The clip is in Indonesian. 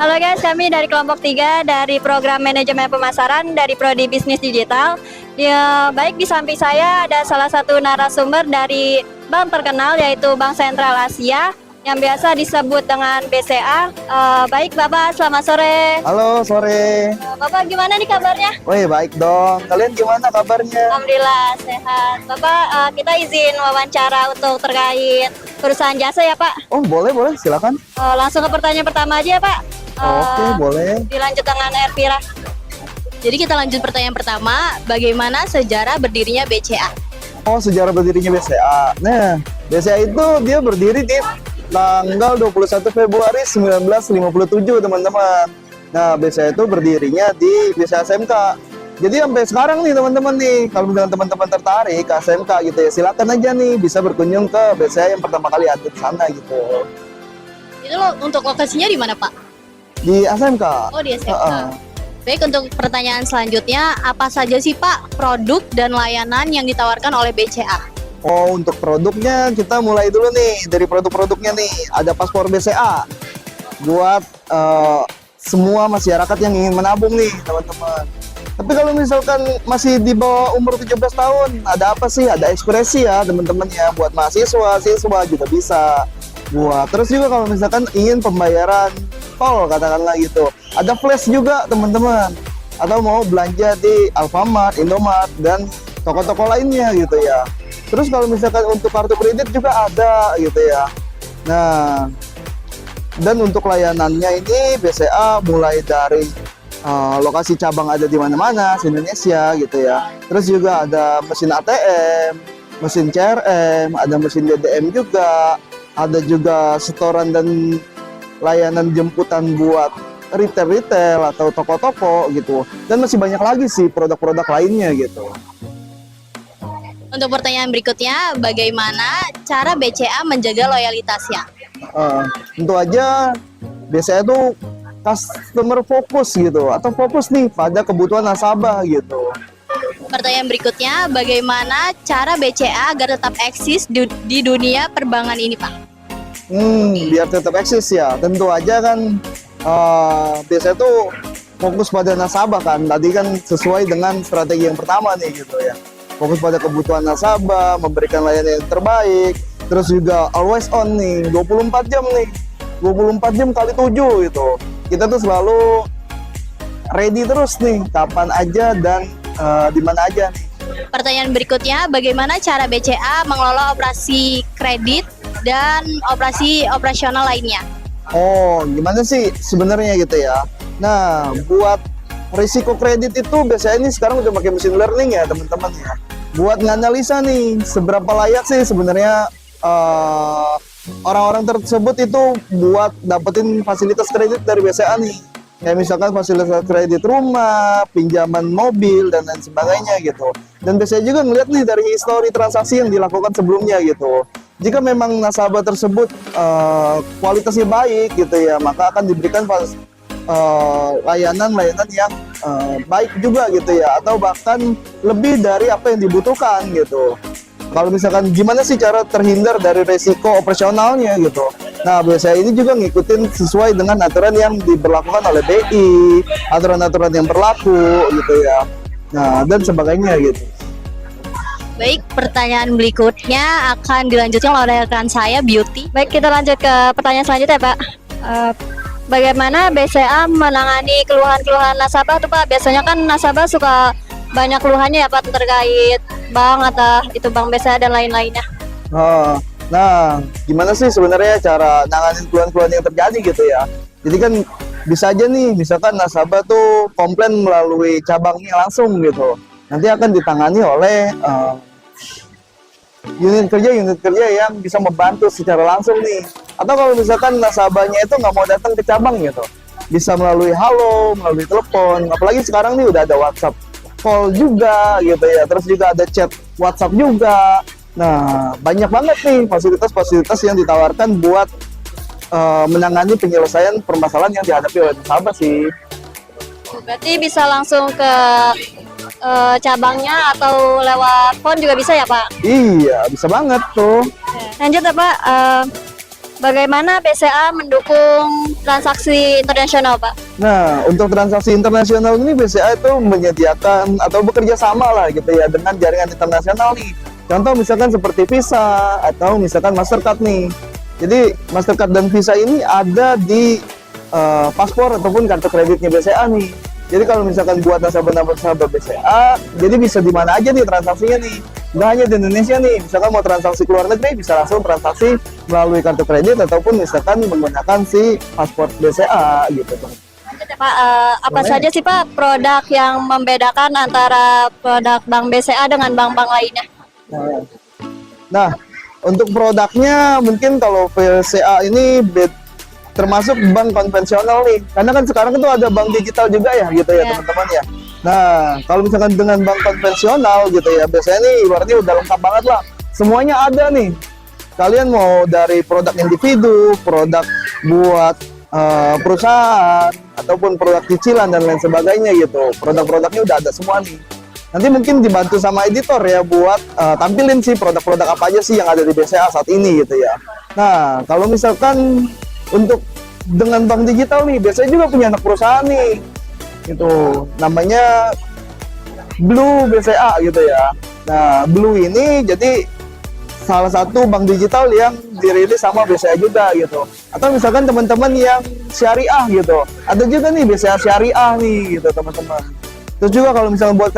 Halo guys, kami dari kelompok 3 dari program manajemen pemasaran dari Prodi Bisnis Digital. Ya, baik di samping saya ada salah satu narasumber dari bank terkenal yaitu Bank Sentral Asia yang biasa disebut dengan BCA. Baik Bapak, selamat sore. Halo, sore. Bapak gimana nih kabarnya? Wih, baik dong. Kalian gimana kabarnya? Alhamdulillah sehat. Bapak, kita izin wawancara untuk terkait perusahaan jasa ya Pak. Oh, boleh, silakan. Langsung ke pertanyaan pertama aja ya Pak. Oke, boleh. Dilanjut dengan Ervira. Jadi kita lanjut pertanyaan pertama, bagaimana sejarah berdirinya BCA? Oh, sejarah berdirinya BCA. Nah, BCA itu dia berdiri di tanggal 21 Februari 1957, teman-teman. Nah, BCA itu berdirinya di BCA SMK. Jadi sampai sekarang nih teman-teman nih, kalau misalnya teman-teman tertarik ke SMK gitu ya, silakan aja nih bisa berkunjung ke BCA yang pertama kali ada di sana gitu. Itu loh, untuk lokasinya di mana Pak? Di SMK. Oh di SMK. Baik, untuk pertanyaan selanjutnya, apa saja sih Pak produk dan layanan yang ditawarkan oleh BCA? Oh, untuk produknya kita mulai dulu nih dari produk-produknya nih. Ada paspor BCA buat semua masyarakat yang ingin menabung nih, teman-teman. Tapi kalau misalkan masih di bawah umur 17 tahun, ada apa sih? Ada ekspresi ya, teman-teman ya, buat mahasiswa, siswa juga bisa. Buat terus juga kalau misalkan ingin pembayaran tol katakanlah gitu. Ada flash juga, teman-teman. Atau mau belanja di Alfamart, Indomart dan toko-toko lainnya gitu ya. Terus kalau misalkan untuk kartu kredit juga ada gitu ya. Nah, dan untuk layanannya ini BCA mulai dari lokasi cabang ada di mana-mana di Indonesia gitu ya. Terus juga ada mesin ATM, mesin CRM, ada mesin DDM juga, ada juga setoran dan layanan jemputan buat retail atau toko-toko gitu. Dan masih banyak lagi sih produk-produk lainnya gitu. Untuk pertanyaan berikutnya, bagaimana cara BCA menjaga loyalitasnya? Tentu aja BCA itu customer fokus gitu, atau fokus nih pada kebutuhan nasabah gitu. Pertanyaan berikutnya, bagaimana cara BCA agar tetap eksis di dunia perbankan ini Pak? Biar tetap eksis ya, tentu aja kan BCA itu fokus pada nasabah kan. Tadi kan sesuai dengan strategi yang pertama nih gitu ya. Fokus pada kebutuhan nasabah, memberikan layanan yang terbaik, terus juga always on nih, 24 jam nih, 24 jam kali 7 gitu. Kita tuh selalu ready terus nih, kapan aja dan di mana aja nih. Pertanyaan berikutnya, bagaimana cara BCA mengelola operasi kredit dan operasional lainnya? Oh, gimana sih sebenarnya gitu ya. Nah, buat risiko kredit itu biasanya ini sekarang udah pakai machine learning ya teman-teman ya. Buat nganalisa nih seberapa layak sih sebenarnya orang-orang tersebut itu buat dapetin fasilitas kredit dari BCA nih. Kayak misalkan fasilitas kredit rumah, pinjaman mobil dan lain sebagainya gitu. Dan BCA juga ngeliat nih dari histori transaksi yang dilakukan sebelumnya gitu. Jika memang nasabah tersebut kualitasnya baik gitu ya, maka akan diberikan layanan yang baik juga gitu ya, atau bahkan lebih dari apa yang dibutuhkan gitu. Kalau misalkan gimana sih cara terhindar dari resiko operasionalnya gitu. Nah, biasanya ini juga ngikutin sesuai dengan aturan yang diberlakukan oleh BI, aturan-aturan yang berlaku gitu ya. Nah, dan sebagainya gitu. Baik, pertanyaan berikutnya akan dilanjutkan oleh rekan saya, Beauty. Baik, kita lanjut ke pertanyaan selanjutnya Pak. Bagaimana BCA menangani keluhan-keluhan nasabah tuh Pak? Biasanya kan nasabah suka banyak keluhannya ya Pak terkait bank atau itu bank BCA dan lain-lainnya. Nah, gimana sih sebenarnya cara nanganin keluhan-keluhan yang terjadi gitu ya? Jadi kan bisa aja nih, misalkan nasabah tuh komplain melalui cabangnya langsung gitu. Nanti akan ditangani oleh unit kerja yang bisa membantu secara langsung nih. Atau kalau misalkan nasabahnya itu nggak mau datang ke cabang gitu, bisa melalui halo, melalui telepon. Apalagi sekarang nih udah ada WhatsApp call juga gitu ya, terus juga ada chat WhatsApp juga. Nah, banyak banget nih fasilitas-fasilitas yang ditawarkan buat menangani penyelesaian permasalahan yang dihadapi oleh nasabah sih. Berarti bisa langsung ke cabangnya atau lewat phone juga bisa ya Pak? Iya, bisa banget tuh. Lanjut ya Pak. bagaimana BCA mendukung transaksi internasional, Pak? Nah, untuk transaksi internasional ini BCA itu menyediakan atau bekerja sama lah gitu ya dengan jaringan internasional nih. Contoh misalkan seperti Visa atau misalkan Mastercard nih. Jadi Mastercard dan Visa ini ada di paspor ataupun kartu kreditnya BCA nih. Jadi kalau misalkan buat nasabah-nasabah BCA, jadi bisa di mana aja nih transaksinya nih. Nggak hanya di Indonesia nih, misalkan mau transaksi ke luar negeri bisa langsung transaksi melalui kartu kredit ataupun misalkan menggunakan si paspor BCA gitu. Pak, apa saja sih Pak produk yang membedakan antara produk Bank BCA dengan bank-bank lainnya? Nah, untuk produknya mungkin kalau BCA ini termasuk bank konvensional nih, karena kan sekarang itu ada bank digital juga ya gitu ya teman-teman ya. Nah, kalau misalkan dengan bank konvensional gitu ya, biasanya nih ibaratnya udah lengkap banget lah, semuanya ada nih. Kalian mau dari produk individu, produk buat perusahaan, ataupun produk cicilan dan lain sebagainya gitu, produk-produknya udah ada semua nih. Nanti mungkin dibantu sama editor ya buat tampilin sih produk-produk apa aja sih yang ada di BCA saat ini gitu ya. Nah, kalau misalkan untuk dengan bank digital nih, biasanya juga punya anak perusahaan nih, gitu, namanya Blue BCA gitu ya. Nah, Blue ini jadi salah satu bank digital yang dirilis sama BCA juga gitu. Atau misalkan teman-teman yang syariah gitu, ada juga nih BCA syariah nih gitu teman-teman. Terus juga kalau misalnya buat